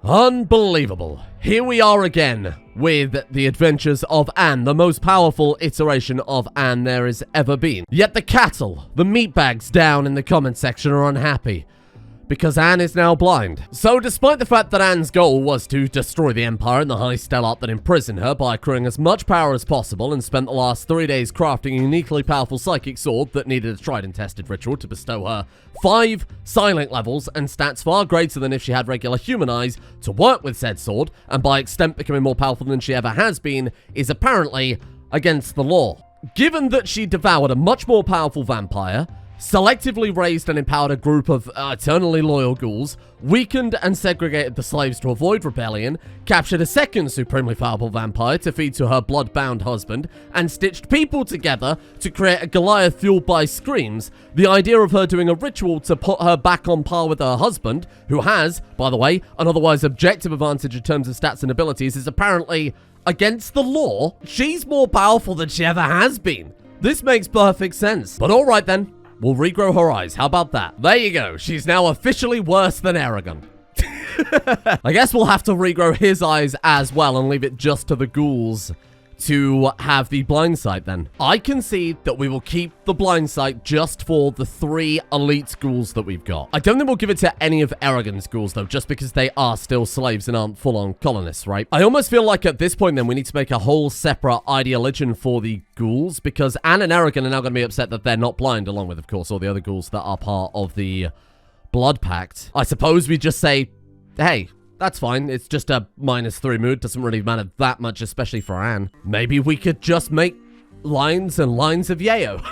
Unbelievable. Here we are again with the adventures of Anne, the most powerful iteration of Anne there has ever been. Yet the cattle, the meatbags down in the comment section are unhappy because Anne is now blind. So despite the fact that Anne's goal was to destroy the Empire and the High Stellarch that imprisoned her by accruing as much power as possible and spent the last 3 days crafting a uniquely powerful psychic sword that needed a tried and tested ritual to bestow her 5 silent levels and stats far greater than if she had regular human eyes to work with said sword, and by extent becoming more powerful than she ever has been, is apparently against the law. Given that she devoured a much more powerful vampire, selectively raised and empowered a group of eternally loyal ghouls, weakened and segregated the slaves to avoid rebellion, captured a second supremely powerful vampire to feed to her blood-bound husband, and stitched people together to create a Goliath fueled by screams, the idea of her doing a ritual to put her back on par with her husband, who has, by the way, an otherwise objective advantage in terms of stats and abilities, is apparently against the law. She's more powerful than she ever has been. This makes perfect sense. But alright then. We'll regrow her eyes. How about that? There you go. She's now officially worse than Aragon. I guess we'll have to regrow his eyes as well and leave it just to the ghouls to have the blind sight then. I concede that we will keep the blind sight just for the 3 elite ghouls that we've got. I don't think we'll give it to any of Aragon's ghouls though, just because they are still slaves and aren't full-on colonists, right? I almost feel like at this point then we need to make a whole separate ideology for the ghouls, because Anne and Aragon are now going to be upset that they're not blind, along with, of course, all the other ghouls that are part of the Blood Pact. I suppose we just say, hey, that's fine, it's just a -3 mood, doesn't really matter that much, especially for Anne. Maybe we could just make lines and lines of yayo.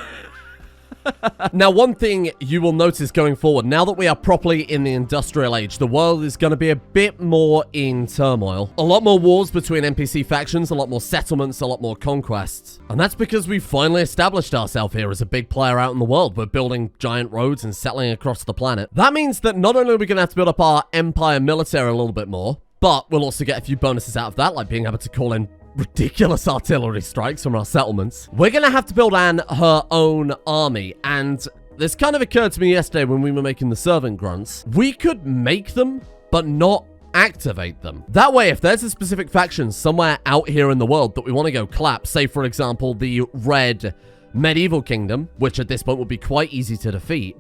Now, one thing you will notice going forward, now that we are properly in the industrial age, the world is going to be a bit more in turmoil. A lot more wars between NPC factions, a lot more settlements, a lot more conquests. And that's because we've finally established ourselves here as a big player out in the world. We're building giant roads and settling across the planet. That means that not only are we going to have to build up our empire military a little bit more, but we'll also get a few bonuses out of that, like being able to call in ridiculous artillery strikes from our settlements. We're gonna have to build Anne her own army, and this kind of occurred to me yesterday when we were making the servant grunts. We could make them, but not activate them. That way, if there's a specific faction somewhere out here in the world that we want to go clap, say for example the Red Medieval Kingdom, which at this point would be quite easy to defeat,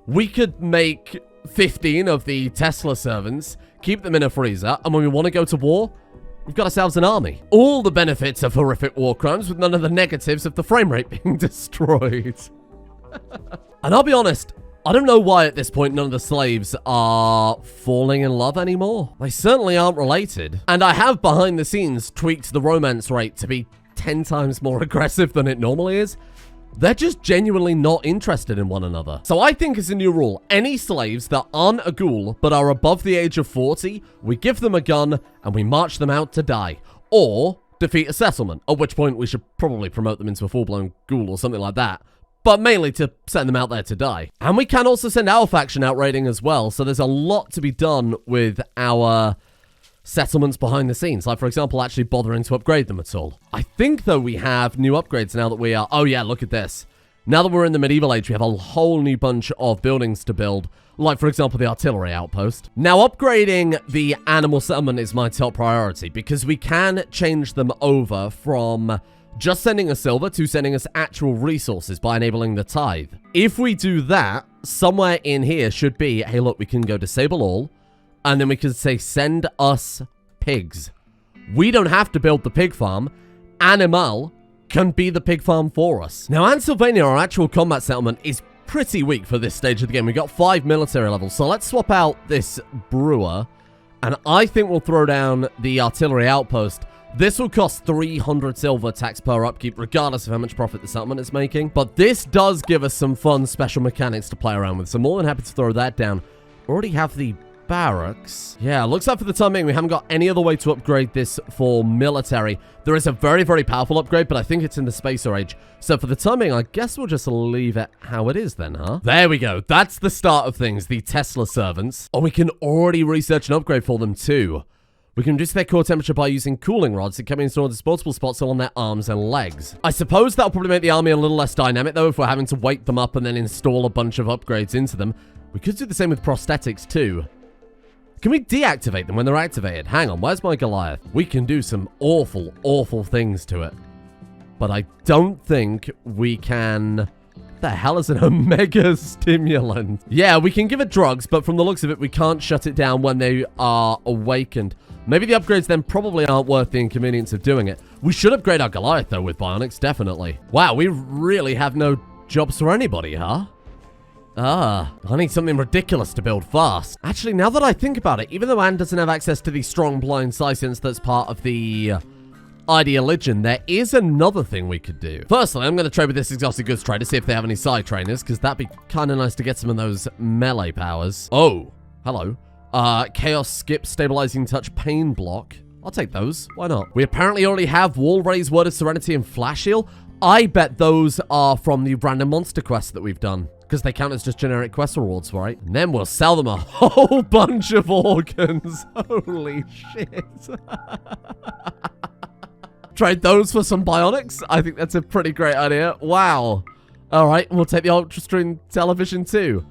we could make 15 of the Tesla servants, keep them in a freezer, and when we want to go to war, we've got ourselves an army. All the benefits of horrific war crimes with none of the negatives of the frame rate being destroyed. And I'll be honest, I don't know why at this point none of the slaves are falling in love anymore. They certainly aren't related. And I have behind the scenes tweaked the romance rate to be 10 times more aggressive than it normally is. They're just genuinely not interested in one another. So I think as a new rule, any slaves that aren't a ghoul but are above the age of 40, we give them a gun and we march them out to die. Or defeat a settlement, at which point we should probably promote them into a full-blown ghoul or something like that. But mainly to send them out there to die. And we can also send our faction out raiding as well, so there's a lot to be done with our settlements behind the scenes, like for example actually bothering to upgrade them at all. I think though we have new upgrades now that we are, oh yeah, look at this. Now that we're in the medieval age, we have a whole new bunch of buildings to build, like for example the artillery outpost. Now upgrading the animal settlement is my top priority because we can change them over from just sending us silver to sending us actual resources by enabling the tithe. If we do that, somewhere in here should be, hey look, we can go disable all, and then we can say, send us pigs. We don't have to build the pig farm. Animal can be the pig farm for us. Now, Ansylvania, our actual combat settlement, is pretty weak for this stage of the game. We got 5 military levels, so let's swap out this brewer, and I think we'll throw down the artillery outpost. This will cost 300 silver tax per upkeep, regardless of how much profit the settlement is making. But this does give us some fun special mechanics to play around with, so more than happy to throw that down. Already have the barracks. Yeah, looks like for the time being we haven't got any other way to upgrade this for military. There is a very, very powerful upgrade, but I think it's in the Spacer Age. So for the time being, I guess we'll just leave it how it is then, huh? There we go. That's the start of things, the Tesla servants. Oh, we can already research an upgrade for them too. We can reduce their core temperature by using cooling rods that can be installed in multiple spots along their arms and legs. I suppose that'll probably make the army a little less dynamic though if we're having to wake them up and then install a bunch of upgrades into them. We could do the same with prosthetics too. Can we deactivate them when they're activated? Hang on, where's my Goliath? We can do some awful, awful things to it. But I don't think we can... The hell is an omega stimulant? Yeah, we can give it drugs, but from the looks of it, we can't shut it down when they are awakened. Maybe the upgrades then probably aren't worth the inconvenience of doing it. We should upgrade our Goliath, though, with bionics, definitely. Wow, we really have no jobs for anybody, huh? I need something ridiculous to build fast. Actually, now that I think about it, even though Anne doesn't have access to the strong blind sight sense that's part of the ideologian, there is another thing we could do. Firstly, I'm going to trade with this exotic goods trade to see if they have any side trainers, because that'd be kind of nice to get some of those melee powers. Oh, hello. Chaos skip, stabilizing touch, pain block. I'll take those. Why not? We apparently already have wall raise, word of serenity, and flash heal. I bet those are from the random monster quests that we've done, because they count as just generic quest rewards, right? And then we'll sell them a whole bunch of organs. Holy shit. Trade those for some bionics? I think that's a pretty great idea. Wow. All right, we'll take the ultra screen television too.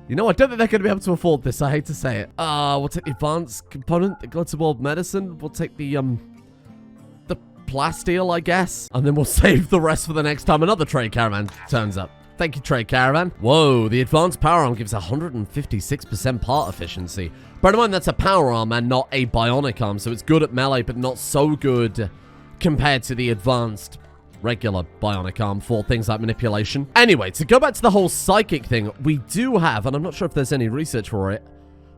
You know, I don't think they're going to be able to afford this. I hate to say it. We'll take the advanced component, the Gloves of World Medicine. We'll take the plasteel, I guess. And then we'll save the rest for the next time another trade caravan turns up. Thank you, trade caravan. Whoa, the advanced power arm gives 156% part efficiency. Bear in mind, that's a power arm and not a bionic arm, so it's good at melee, but not so good compared to the advanced regular bionic arm for things like manipulation. Anyway, to go back to the whole psychic thing, we do have, and I'm not sure if there's any research for it,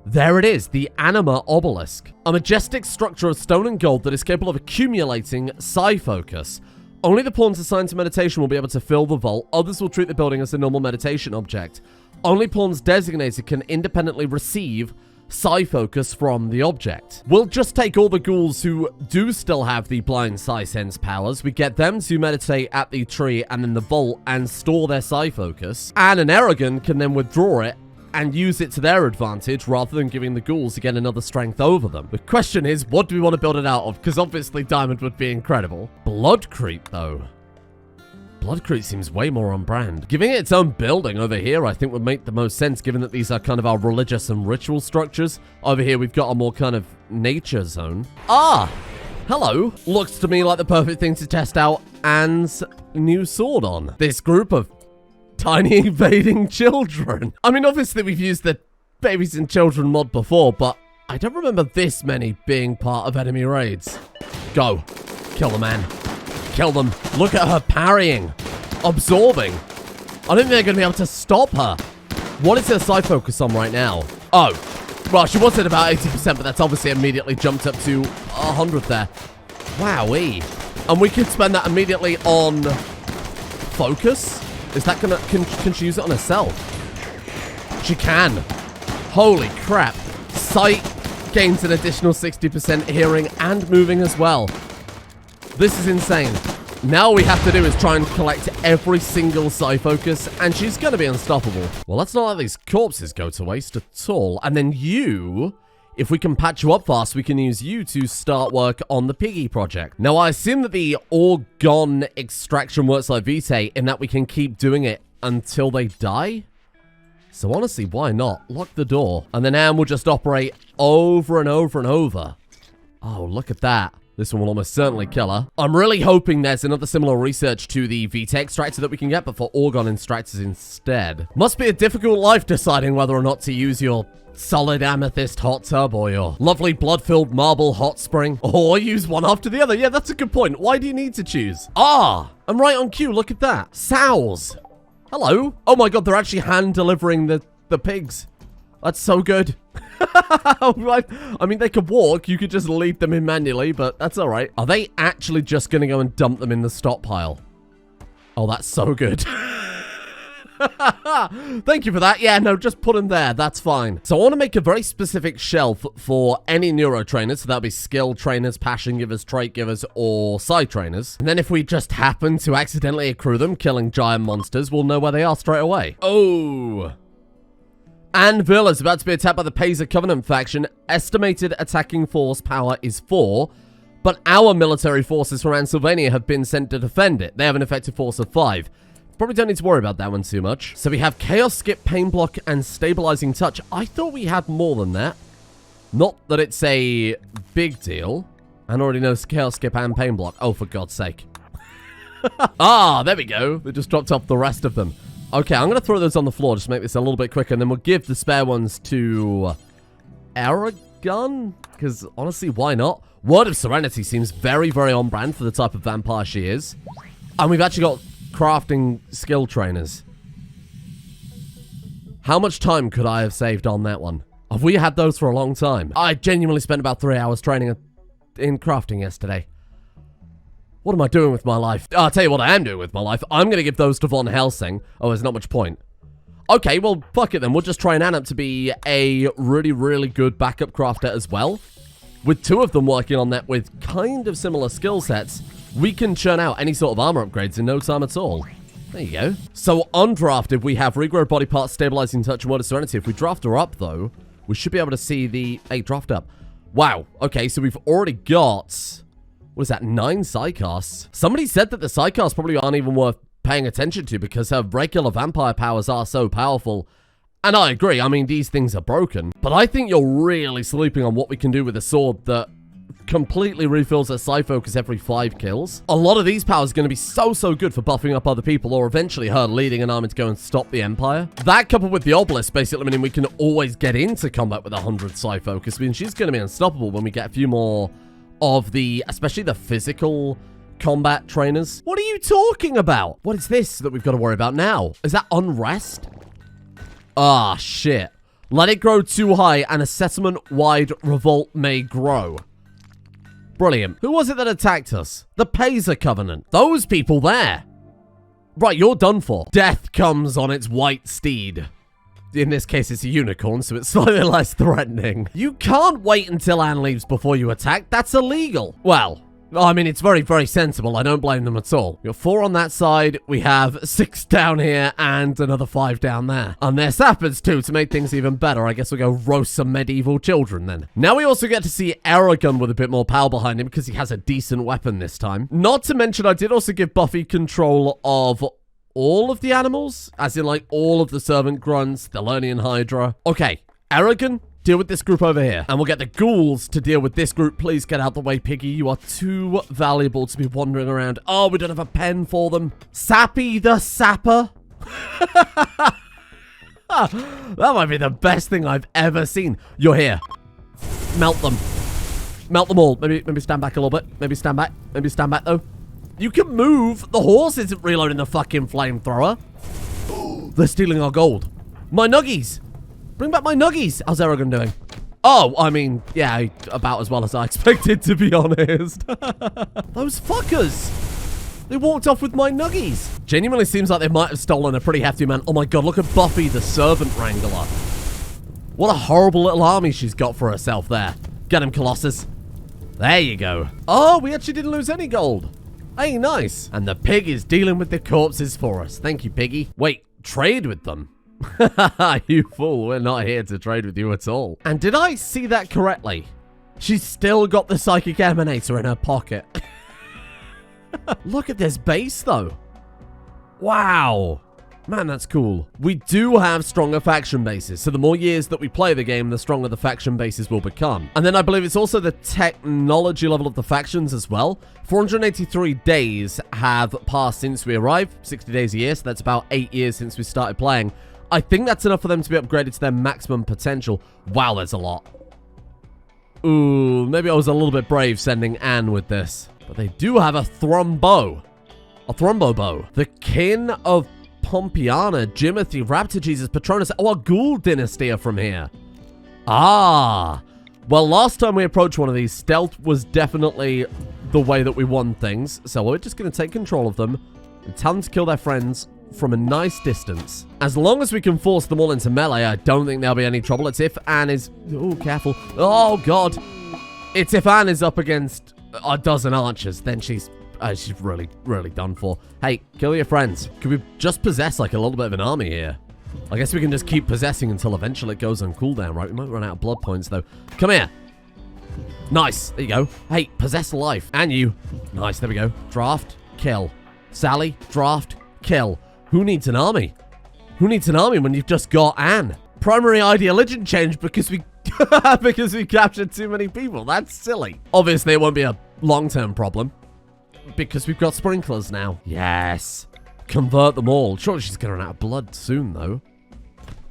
there it is, the anima obelisk. A majestic structure of stone and gold that is capable of accumulating psi focus. Only the pawns assigned to meditation will be able to fill the vault. Others will treat the building as a normal meditation object. Only pawns designated can independently receive psi focus from the object. We'll just take all the ghouls who do still have the blind psi sense powers. We get them to meditate at the tree and in the vault and store their psi focus. And an arrogant can then withdraw it and use it to their advantage rather than giving the ghouls again another strength over them. The question is, what do we want to build it out of? Because obviously diamond would be incredible. Blood creep though. Blood creep seems way more on brand. Giving it its own building over here I think would make the most sense, given that these are kind of our religious and ritual structures. Over here we've got a more kind of nature zone. Hello. Looks to me like the perfect thing to test out Anne's new sword on. This group of tiny invading children. I mean, obviously we've used the babies and children mod before, but I don't remember this many being part of enemy raids. Go. Kill the man. Kill them. Look at her parrying. Absorbing. I don't think they're going to be able to stop her. What is her side focus on right now? Oh. Well, she was at about 80%, but that's obviously immediately jumped up to 100 there. Wowee. And we could spend that immediately on focus? Is that gonna... Can she use it on herself? She can. Holy crap. Sight gains an additional 60%, hearing and moving as well. This is insane. Now all we have to do is try and collect every single psi focus, and she's gonna be unstoppable. Well, let's not let these corpses go to waste at all. And then you... If we can patch you up fast, we can use you to start work on the Piggy project. Now, I assume that the organ extraction works like Vitae in that we can keep doing it until they die? So honestly, why not? Lock the door. And then Anne will just operate over and over and over. Oh, look at that. This one will almost certainly kill her. I'm really hoping there's another similar research to the Vitae extractor that we can get, but for organ extractors instead. Must be a difficult life deciding whether or not to use your solid amethyst hot tub or your lovely blood-filled marble hot spring, or use one after the other. Yeah, that's a good point. Why do you need to choose? I'm right on cue. Look at that. Sows. Hello. Oh my god, they're actually hand delivering the pigs. That's so good. I mean, they could walk. You could just lead them in manually, but that's all right. Are they actually just going to go and dump them in the stockpile? Oh, that's so good. Thank you for that. Yeah, no, just put them there. That's fine. So I want to make a very specific shelf for any neuro trainers. So that'll be skill trainers, passion givers, trait givers, or psi trainers. And then if we just happen to accidentally accrue them, killing giant monsters, we'll know where they are straight away. Oh. Anvil is about to be attacked by the Pazer Covenant faction. Estimated attacking force power is 4. But our military forces from Transylvania have been sent to defend it. They have an effective force of 5. Probably don't need to worry about that one too much. So we have Chaos Skip, Pain Block, and Stabilizing Touch. I thought we had more than that. Not that it's a big deal. And already know Chaos Skip and Pain Block. Oh, for God's sake. Ah, there we go. They just dropped off the rest of them. Okay, I'm going to throw those on the floor just to make this a little bit quicker. And then we'll give the spare ones to Aragon. Because, honestly, why not? Word of Serenity seems very, very on brand for the type of vampire she is. And we've actually got crafting skill trainers. How much time could I have saved on that one? Have we had those for a long time? I genuinely spent about 3 hours training in crafting yesterday. What am I doing with my life? I'll tell you what I am doing with my life. I'm going to give those to Von Helsing. Oh, there's not much point. Okay, well, fuck it then. We'll just train Anna to be a really, really good backup crafter as well. With 2 of them working on that with kind of similar skill sets, we can churn out any sort of armor upgrades in no time at all. There you go. So, undrafted, we have regrow body parts, stabilizing touch, and word of serenity. If we draft her up, though, we should be able to see the... Hey, draft up. Wow. Okay, so we've already got... What is that? 9 Psycasts. Somebody said that the Psycasts probably aren't even worth paying attention to because her regular vampire powers are so powerful. And I agree. I mean, these things are broken. But I think you're really sleeping on what we can do with a sword that completely refills her psi focus every 5 kills. A lot of these powers are going to be so good for buffing up other people or eventually her leading an army to go and stop the Empire. That coupled with the obelisk basically meaning we can always get into combat with 100 psi focus. I mean, she's going to be unstoppable when we get a few more of the, especially the physical combat trainers. What are you talking about? What is this that we've got to worry about now? Is that unrest? Ah, shit. Let it grow too high and a settlement-wide revolt may grow. Brilliant. Who was it that attacked us? The Pazer Covenant. Those people there. Right, you're done for. Death comes on its white steed. In this case, it's a unicorn, so it's slightly less threatening. You can't wait until Anne leaves before you attack. That's illegal. Well, I mean, it's very, very sensible. I don't blame them at all. You're 4 on that side. We have 6 down here and another 5 down there. And they're sappers too to make things even better. I guess we'll go roast some medieval children then. Now we also get to see Aragon with a bit more power behind him because he has a decent weapon this time. Not to mention, I did also give Buffy control of all of the animals, as in like all of the servant grunts, the Lernian Hydra. Okay, Aragon, deal with this group over here. And we'll get the ghouls to deal with this group. Please get out the way, Piggy. You are too valuable to be wandering around. Oh, we don't have a pen for them. Sappy the Sapper. That might be the best thing I've ever seen. You're here. Melt them. Melt them all. Maybe stand back a little bit. Maybe stand back. Maybe stand back, though. You can move. The horse isn't reloading the fucking flamethrower. They're stealing our gold. My nuggies. Bring back my nuggies. How's Aragon doing? Oh, I mean, yeah, about as well as I expected, to be honest. Those fuckers. They walked off with my nuggies. Genuinely seems like they might have stolen a pretty hefty amount. Oh my god, look at Buffy, the servant wrangler. What a horrible little army she's got for herself there. Get him, Colossus. There you go. Oh, we actually didn't lose any gold. Hey, nice. And the pig is dealing with the corpses for us. Thank you, Piggy. Wait, trade with them? You fool, we're not here to trade with you at all. And did I see that correctly? She's still got the psychic emanator in her pocket. Look at this base, though. Wow. Man, that's cool. We do have stronger faction bases, so the more years that we play the game, the stronger the faction bases will become. And then I believe it's also the technology level of the factions as well. 483 days have passed since we arrived, 60 days a year, so that's about 8 years since we started playing. I think that's enough for them to be upgraded to their maximum potential. Wow, there's a lot. Ooh, maybe I was a little bit brave sending Anne with this. But they do have a thrombo. A thrombo bow. The kin of Pompiana, Jimothy, Raptor Jesus, Patronus. Oh, a ghoul dynasty are from here. Ah. Well, last time we approached one of these, stealth was definitely the way that we won things. So we're just going to take control of them and tell them to kill their friends from a nice distance. As long as we can force them all into melee, I don't think there'll be any trouble. It's if Anne is... Oh, careful. Oh, God. It's if Anne is up against a dozen archers, then she's really, really done for. Hey, kill your friends. Could we just possess, like, a little bit of an army here? I guess we can just keep possessing until eventually it goes on cooldown, right? We might run out of blood points, though. Come here. Nice. There you go. Hey, possess life. And you. Nice. There we go. Draft. Kill. Sally. Draft. Kill. Who needs an army? Who needs an army when you've just got Anne? Primary ideology change because we Because we captured too many people. That's silly. Obviously, it won't be a long-term problem. Because we've got sprinklers now. Yes. Convert them all. Surely she's going to run out of blood soon, though.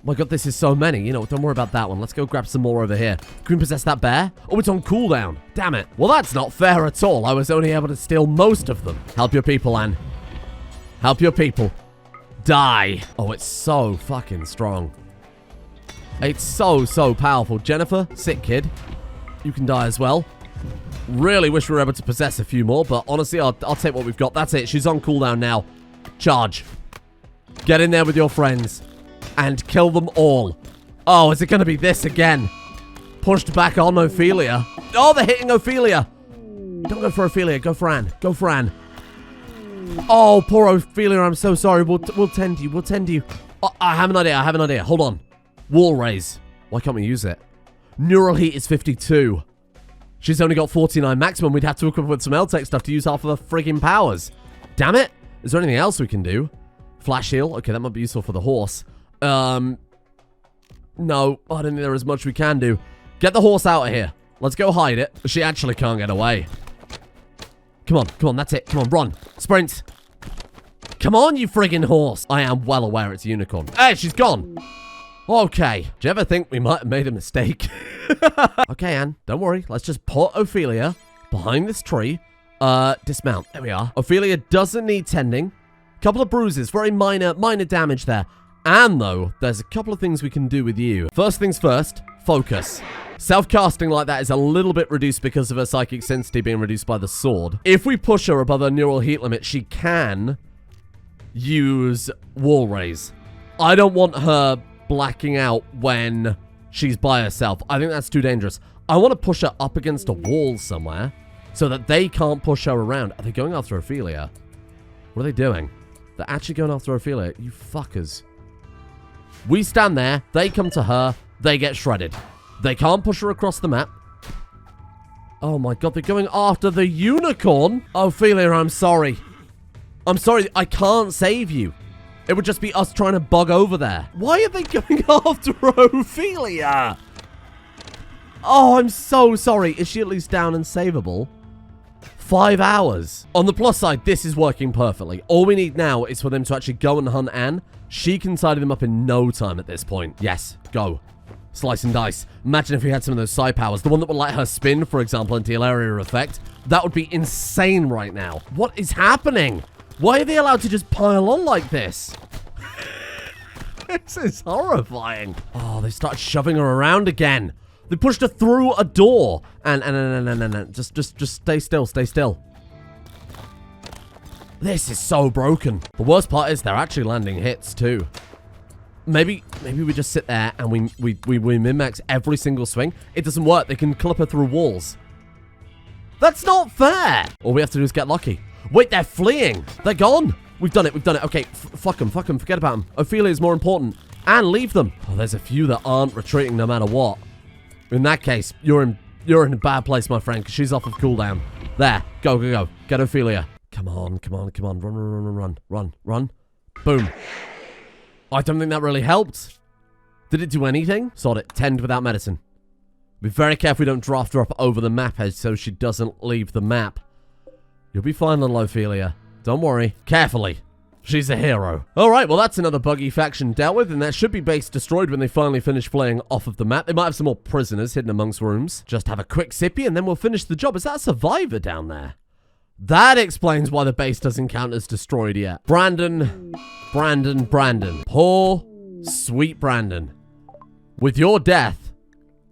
My god, this is so many. You know, don't worry about that one. Let's go grab some more over here. Can we possess that bear? Oh, it's on cooldown. Damn it. Well, that's not fair at all. I was only able to steal most of them. Help your people, Anne. Help your people. Die. Oh, it's so fucking strong. It's so powerful. Jennifer, sick kid. You can die as well. Really wish we were able to possess a few more, but honestly, I'll take what we've got. That's it. She's on cooldown now. Charge. Get in there with your friends. And kill them all. Oh, is it going to be this again? Pushed back on Ophelia. Oh, they're hitting Ophelia. Don't go for Ophelia. Go for Anne. Go for Anne. Oh, poor Ophelia. I'm so sorry. We'll tend to you. We'll tend to you. Oh, I have an idea. I have an idea. Hold on. Wall raise. Why can't we use it? Neural heat is 52. She's only got 49 maximum. We'd have to equip with some L-Tech stuff to use half of her friggin' powers. Damn it. Is there anything else we can do? Flash heal. Okay, that might be useful for the horse. No, I don't think there is much we can do. Get the horse out of here. Let's go hide it. She actually can't get away. Come on, that's it. Come on, run. Sprint. Come on, you friggin' horse. I am well aware it's a unicorn. Hey, she's gone. Okay. Do you ever think we might have made a mistake? Okay, Anne, don't worry. Let's just put Ophelia behind this tree. Dismount. There we are. Ophelia doesn't need tending. Couple of bruises. Very minor damage there. And, though, there's a couple of things we can do with you. First things first, focus. Self-casting like that is a little bit reduced because of her psychic sensitivity being reduced by the sword. If we push her above her neural heat limit, she can use wall raise. I don't want her blacking out when she's by herself. I think that's too dangerous. I want to push her up against a wall somewhere so that they can't push her around. Are they going after Ophelia? What are they doing? They're actually going after Ophelia. You fuckers. We stand there, they come to her, they get shredded. They can't push her across the map. Oh my god, they're going after the unicorn? Ophelia, I'm sorry. I'm sorry, I can't save you. It would just be us trying to bug over there. Why are they going after Ophelia? Oh, I'm so sorry. Is she at least down and savable? 5 hours. On the plus side, this is working perfectly. All we need now is for them to actually go and hunt Anne. She can tidy them up in no time at this point. Yes, go. Slice and dice. Imagine if we had some of those psi powers. The one that would let her spin, for example, and deal area effect. That would be insane right now. What is happening? Why are they allowed to just pile on like this? This is horrifying. Oh, they started shoving her around again. They pushed her through a door. And just stay still, stay still. This is so broken. The worst part is they're actually landing hits too. Maybe we just sit there and we min-max every single swing. It doesn't work. They can clip her through walls. That's not fair. All we have to do is get lucky. Wait, they're fleeing. They're gone. We've done it. We've done it. Okay, fuck them. Fuck them. Forget about them. Ophelia is more important. And leave them. Oh, there's a few that aren't retreating no matter what. In that case, you're in a bad place, my friend, because she's off of cooldown. There. Go, go, go. Get Ophelia. Come on, come on, come on. Run, run, run, run, run, run, run. Boom. I don't think that really helped. Did it do anything? Sod it. Tend without medicine. Be very careful we don't draft her up over the map edge so she doesn't leave the map. You'll be fine, little Ophelia. Don't worry. Carefully. She's a hero. Alright, well that's another buggy faction dealt with, and that should be base destroyed when they finally finish flying off of the map. They might have some more prisoners hidden amongst rooms. Just have a quick sippy and then we'll finish the job. Is that a survivor down there? That explains why the base doesn't count as destroyed yet. Brandon. Poor, sweet Brandon. With your death,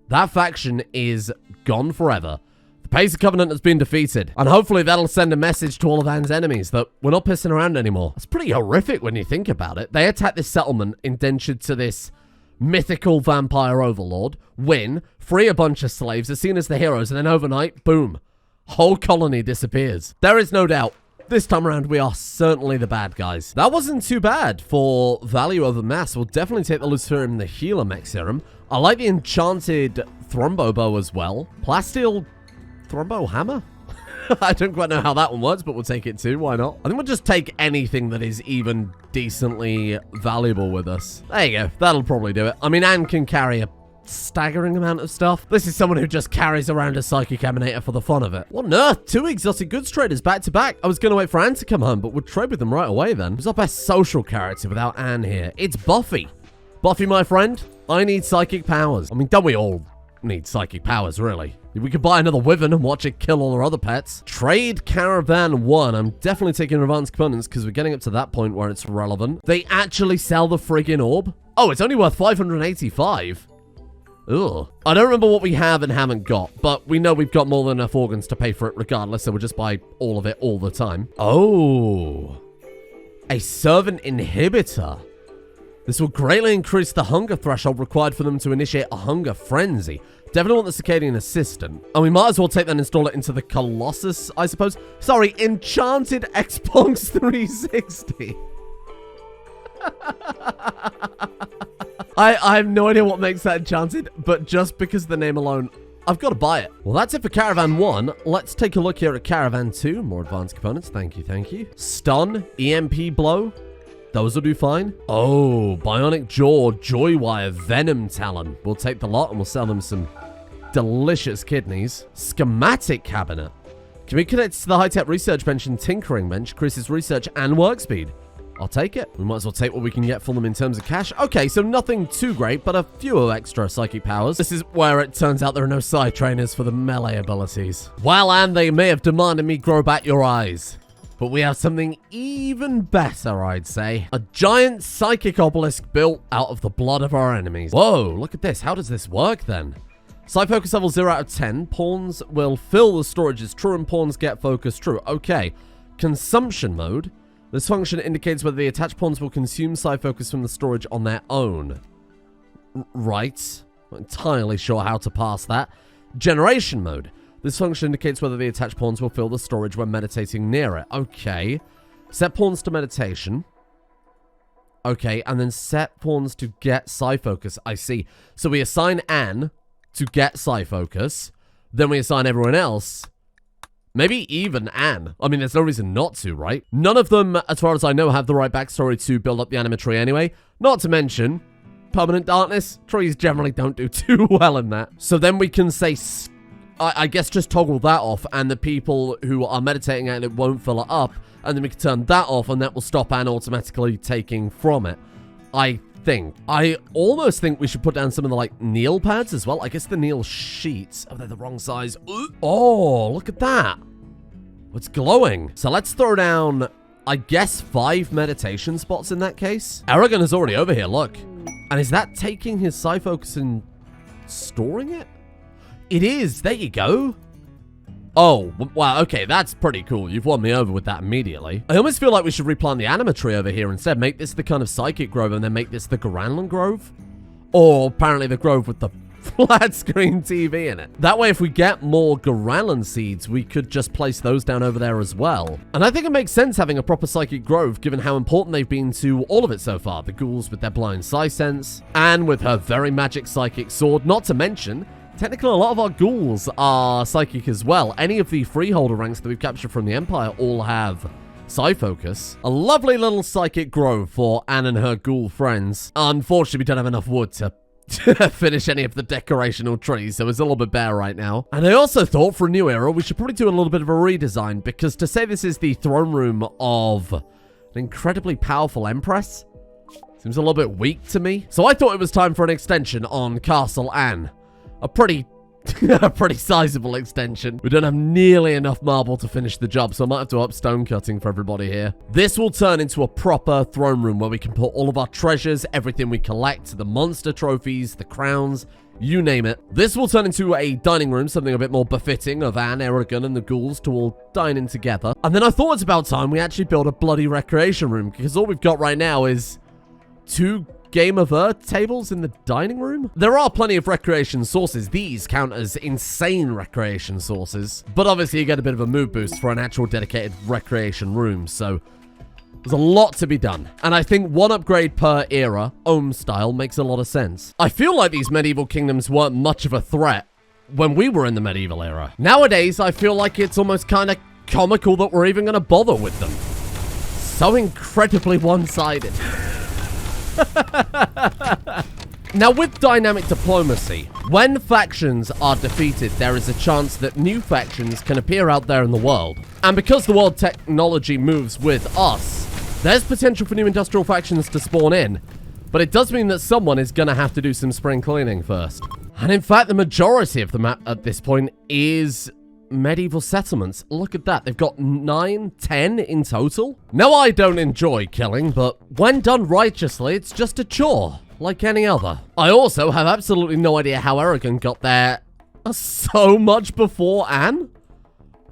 that faction is gone forever. The Pacer Covenant has been defeated. And hopefully that'll send a message to all of Anne's enemies that we're not pissing around anymore. That's pretty horrific when you think about it. They attack this settlement indentured to this mythical vampire overlord, win, free a bunch of slaves, are seen as the heroes, and then overnight, boom. Whole colony disappears. There is no doubt. This time around, we are certainly the bad guys. That wasn't too bad for value over mass. We'll definitely take the Luciferium and the Healer Mech Serum. I like the Enchanted Thrombo Bow as well. Plasteel Thrombo Hammer? I don't quite know how that one works, but we'll take it too. Why not? I think we'll just take anything that is even decently valuable with us. There you go. That'll probably do it. I mean, Anne can carry a staggering amount of stuff. This is someone who just carries around a psychic emanator for the fun of it. What on earth? 2 exotic goods traders back to back. I was going to wait for Anne to come home, but would trade with them right away then. Who's our best social character without Anne here? It's Buffy. Buffy, my friend, I need psychic powers. I mean, don't we all need psychic powers, really? We could buy another wyvern and watch it kill all our other pets. Trade Caravan 1. I'm definitely taking advanced components because we're getting up to that point where it's relevant. They actually sell the friggin' orb? Oh, it's only worth 585. Ugh. I don't remember what we have and haven't got, but we know we've got more than enough organs to pay for it regardless, so we'll just buy all of it all the time. Oh. A servant inhibitor. This will greatly increase the hunger threshold required for them to initiate a hunger frenzy. Definitely want the Circadian Assistant. And we might as well take that and install it into the Colossus, I suppose. Sorry, Enchanted Xbox 360. I have no idea what makes that enchanted, but just because of the name alone, I've got to buy it. Well, that's it for Caravan 1. Let's take a look here at Caravan 2. More advanced components. Thank you, thank you. Stun, EMP blow. Those will do fine. Oh, bionic jaw, joy wire, venom talon. We'll take the lot and we'll sell them some delicious kidneys. Schematic cabinet. Can we connect to the high-tech research bench and tinkering bench? Increases research and work speed. I'll take it. We might as well take what we can get for them in terms of cash. Okay, so nothing too great, but a few extra psychic powers. This is where it turns out there are no side trainers for the melee abilities. Well, and they may have demanded me grow back your eyes, but we have something even better, I'd say. A giant psychic obelisk built out of the blood of our enemies. Whoa, look at this. How does this work then? Psi focus level 0 out of 10. Pawns will fill the storage as true and pawns get focus true. Okay. Consumption mode. This function indicates whether the attached pawns will consume psi focus from the storage on their own. Right. Not entirely sure how to pass that. Generation mode. This function indicates whether the attached pawns will fill the storage when meditating near it. Okay. Set pawns to meditation. Okay, and then set pawns to get psi focus. I see. So we assign Anne to get psi focus. Then we assign everyone else. Maybe even Anne. I mean, there's no reason not to, right? None of them, as far as I know, have the right backstory to build up the anima tree anyway. Not to mention, permanent darkness. Trees generally don't do too well in that. So then we can say, I guess just toggle that off, and the people who are meditating at it won't fill it up, and then we can turn that off, and that will stop Anne automatically taking from it. I think. I almost think we should put down some of the, like, kneel pads as well. I guess the kneel sheets. Oh, they're the wrong size. Oh, look at that. It's glowing. So let's throw down, I guess, 5 meditation spots in that case. Aragon is already over here, look. And is that taking his psi focus and storing it? It is. There you go. Oh, wow, okay, that's pretty cool. You've won me over with that immediately. I almost feel like we should replant the anima tree over here instead. Make this the kind of psychic grove and then make this the Garanlan grove. Or apparently the grove with the flat screen TV in it. That way, if we get more Garanlan seeds, we could just place those down over there as well. And I think it makes sense having a proper psychic grove, given how important they've been to all of it so far. The ghouls with their blind psi sense, and with her very magic psychic sword, not to mention, technically, a lot of our ghouls are psychic as well. Any of the freeholder ranks that we've captured from the Empire all have psi focus. A lovely little psychic grove for Anne and her ghoul friends. Unfortunately, we don't have enough wood to finish any of the decorational trees, so it's a little bit bare right now. And I also thought for a new era, we should probably do a little bit of a redesign, because to say this is the throne room of an incredibly powerful empress seems a little bit weak to me. So I thought it was time for an extension on Castle Anne. A pretty sizable extension. We don't have nearly enough marble to finish the job, so I might have to up stone cutting for everybody here. This will turn into a proper throne room where we can put all of our treasures, everything we collect, the monster trophies, the crowns, you name it. This will turn into a dining room, something a bit more befitting of Anne, Aragon, and the ghouls to all dine in together. And then I thought it's about time we actually build a bloody recreation room, because all we've got right now is 2 Game of Earth tables in the dining room? There are plenty of recreation sources. These count as insane recreation sources. But obviously you get a bit of a mood boost for an actual dedicated recreation room, so there's a lot to be done. And I think 1 upgrade per era, Ohm style, makes a lot of sense. I feel like these medieval kingdoms weren't much of a threat when we were in the medieval era. Nowadays, I feel like it's almost kind of comical that we're even going to bother with them. So incredibly one-sided. Now, with dynamic diplomacy, when factions are defeated, there is a chance that new factions can appear out there in the world. And because the world technology moves with us, there's potential for new industrial factions to spawn in. But it does mean that someone is going to have to do some spring cleaning first. And in fact, the majority of the map at this point is medieval settlements. Look at that. They've got 9, 10 in total. Now, I don't enjoy killing, but when done righteously, it's just a chore, like any other. I also have absolutely no idea how Aragon got there so much before Anne.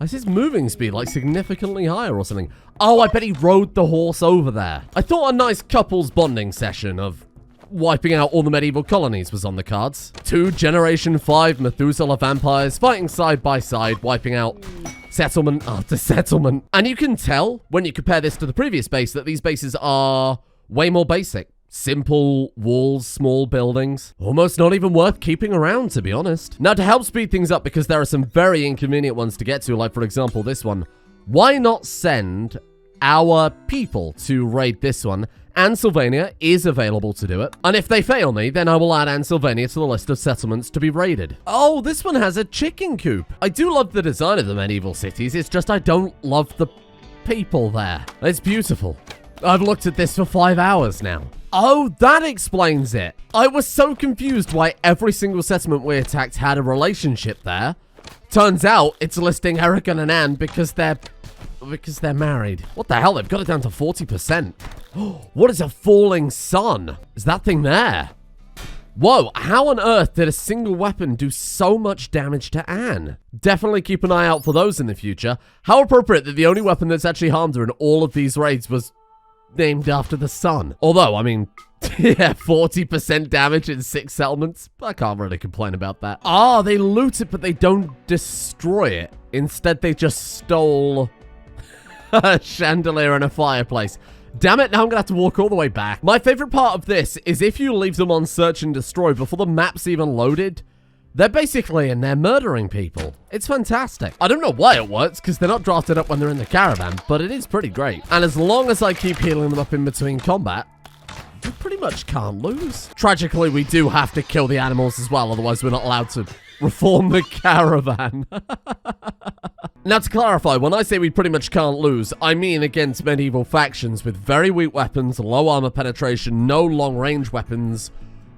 Is his moving speed, like, significantly higher or something? Oh, I bet he rode the horse over there. I thought a nice couples bonding session of wiping out all the medieval colonies was on the cards. 2 Generation 5 Methuselah vampires fighting side by side, wiping out settlement after settlement. And you can tell, when you compare this to the previous base, that these bases are way more basic. Simple walls, small buildings. Almost not even worth keeping around, to be honest. Now, to help speed things up, because there are some very inconvenient ones to get to, like, for example, this one. Why not send our people to raid this one? Ansylvania is available to do it. And if they fail me, then I will add Ansylvania to the list of settlements to be raided. Oh, this one has a chicken coop. I do love the design of the medieval cities. It's just I don't love the people there. It's beautiful. I've looked at this for 5 hours now. Oh, that explains it. I was so confused why every single settlement we attacked had a relationship there. Turns out it's listing Aragon and Anne because they're married. What the hell? They've got it down to 40%. What is a falling sun? Is that thing there? Whoa, how on earth did a single weapon do so much damage to Anne? Definitely keep an eye out for those in the future. How appropriate that the only weapon that's actually harmed her in all of these raids was named after the sun. Although, I mean, yeah, 40% damage in 6 settlements. I can't really complain about that. Ah, they loot it, but they don't destroy it. Instead, they just stole a chandelier and a fireplace. Damn it, now I'm gonna have to walk all the way back. My favorite part of this is if you leave them on search and destroy before the map's even loaded, they're basically in there murdering people. It's fantastic. I don't know why it works, because they're not drafted up when they're in the caravan, but it is pretty great. And as long as I keep healing them up in between combat, we pretty much can't lose. Tragically, we do have to kill the animals as well, otherwise we're not allowed to reform the caravan. Now, to clarify, when I say we pretty much can't lose, I mean against medieval factions with very weak weapons, low armor penetration, no long-range weapons,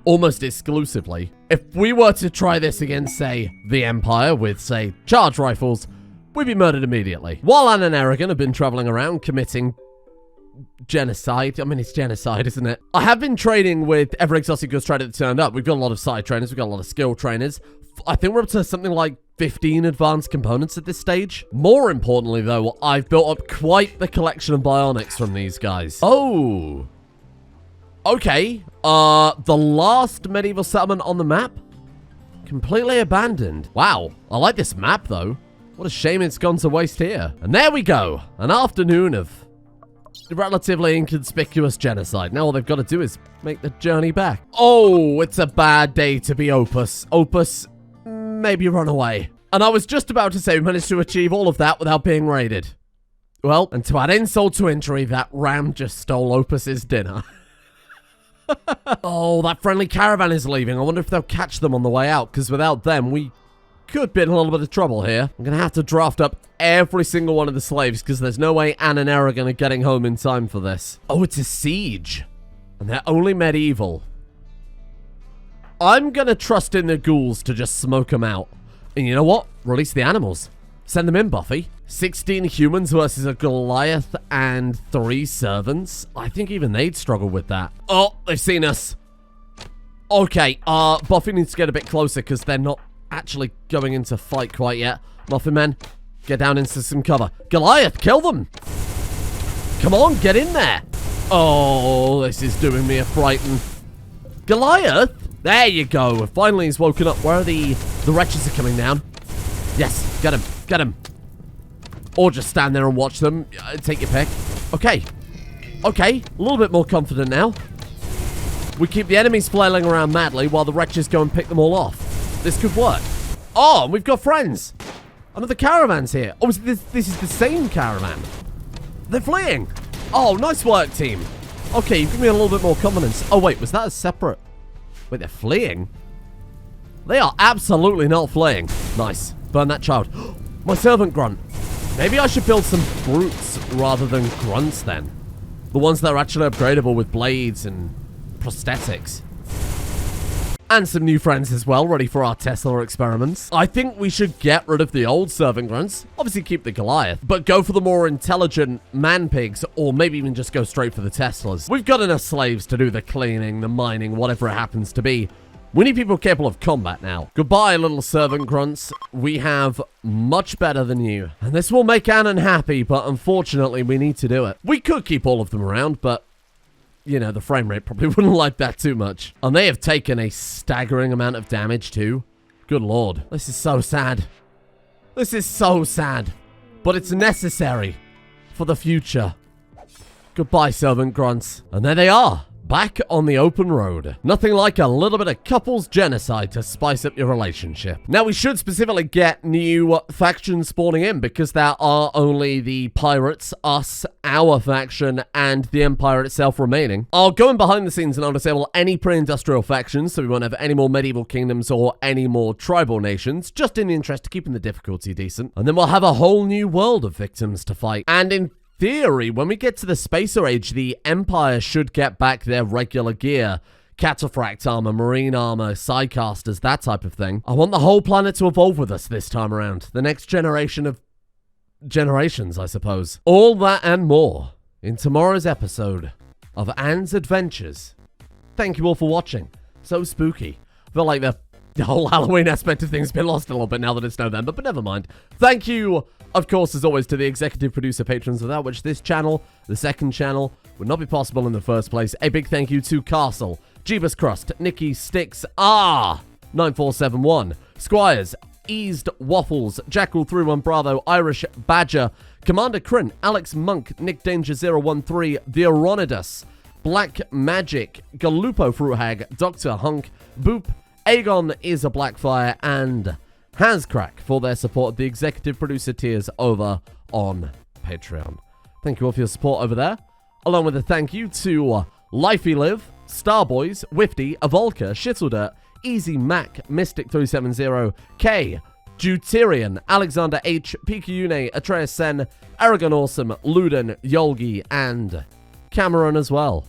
almost exclusively. If we were to try this against, say, the Empire with, say, charge rifles, we'd be murdered immediately. While Anne and Aragon have been traveling around committing genocide. I mean, it's genocide, isn't it? I have been training with every exotic goods trader that turned up. We've got a lot of side trainers. We've got a lot of skill trainers. I think we're up to something like 15 advanced components at this stage. More importantly, though, I've built up quite the collection of bionics from these guys. Oh. Okay. The last medieval settlement on the map? Completely abandoned. Wow. I like this map, though. What a shame it's gone to waste here. And there we go. An afternoon of relatively inconspicuous genocide. Now all they've got to do is make the journey back. Oh, it's a bad day to be Opus. Opus, maybe run away. And I was just about to say we managed to achieve all of that without being raided. Well, and to add insult to injury, that ram just stole Opus's dinner. Oh, that friendly caravan is leaving. I wonder if they'll catch them on the way out, because without them, we could be in a little bit of trouble here. I'm going to have to draft up every single one of the slaves, because there's no way Anne and Aragon are getting home in time for this. Oh, it's a siege. And they're only medieval. I'm going to trust in the ghouls to just smoke them out. And you know what? Release the animals. Send them in, Buffy. 16 humans versus a Goliath and 3 servants. I think even they'd struggle with that. Oh, they've seen us. Okay, Buffy needs to get a bit closer because they're not actually going into fight quite yet. Muffin Men, get down into some cover. Goliath, kill them. Come on, get in there. Oh, this is doing me a frighten. Goliath? There you go. Finally, he's woken up. Where are the wretches are coming down? Yes, get him. Get him. Or just stand there and watch them. Take your pick. Okay. Okay, a little bit more confident now. We keep the enemies flailing around madly while the wretches go and pick them all off. This could work. Oh, we've got friends. Another caravan's here. Oh, this is the same caravan. They're fleeing. Oh, nice work, team. Okay, you give me a little bit more confidence. Oh, wait, was that a separate? Wait, they're fleeing? They are absolutely not fleeing. Nice. Burn that child. My servant grunt. Maybe I should build some brutes rather than grunts then. The ones that are actually upgradable with blades and prosthetics. And some new friends as well, ready for our Tesla experiments. I think we should get rid of the old servant grunts. Obviously keep the Goliath, but go for the more intelligent man pigs, or maybe even just go straight for the Teslas. We've got enough slaves to do the cleaning, the mining, whatever it happens to be. We need people capable of combat now. Goodbye, little servant grunts. We have much better than you. And this will make Annan happy, but unfortunately we need to do it. We could keep all of them around, but you know, the frame rate probably wouldn't like that too much. And they have taken a staggering amount of damage too. Good lord. This is so sad. This is so sad. But it's necessary for the future. Goodbye, servant grunts. And there they are. Back on the open road. Nothing like a little bit of couples genocide to spice up your relationship. Now, we should specifically get new factions spawning in because there are only the pirates, us, our faction, and the Empire itself remaining. I'll go in behind the scenes and I'll disable any pre-industrial factions so we won't have any more medieval kingdoms or any more tribal nations, just in the interest of keeping the difficulty decent. And then we'll have a whole new world of victims to fight. And in theory, when we get to the Spacer Age, the Empire should get back their regular gear. Cataphract armor, marine armor, sidecasters, that type of thing. I want the whole planet to evolve with us this time around. The next generation of generations, I suppose. All that and more in tomorrow's episode of Anne's Adventures. Thank you all for watching. So spooky. I feel like the whole Halloween aspect of things has been lost a little bit now that it's November, but never mind. Thank you, of course, as always, to the executive producer patrons, without which this channel, the second channel, would not be possible in the first place. A big thank you to Castle, Jeebus Crust, Nikki Sticks, 9471, Squires, Eased Waffles, Jackal31 Bravo, Irish Badger, Commander Crin, Alex Monk, Nick Danger 013, The Aeronidus, Black Magic, Galupo Fruit Hag, Dr. Hunk, Boop, Aegon is a Blackfire, and Hascrack for their support of the executive producer tiers over on Patreon. Thank you all for your support over there, along with a thank you to Lifey Live, Starboys, Wifty, Avolka, Shittledirt, Easy Mac, Mystic370, K, Juterian, Alexander H, Pikuyune, Atreus Sen, Aragon Awesome, Luden, Yolgi, and Cameron as well.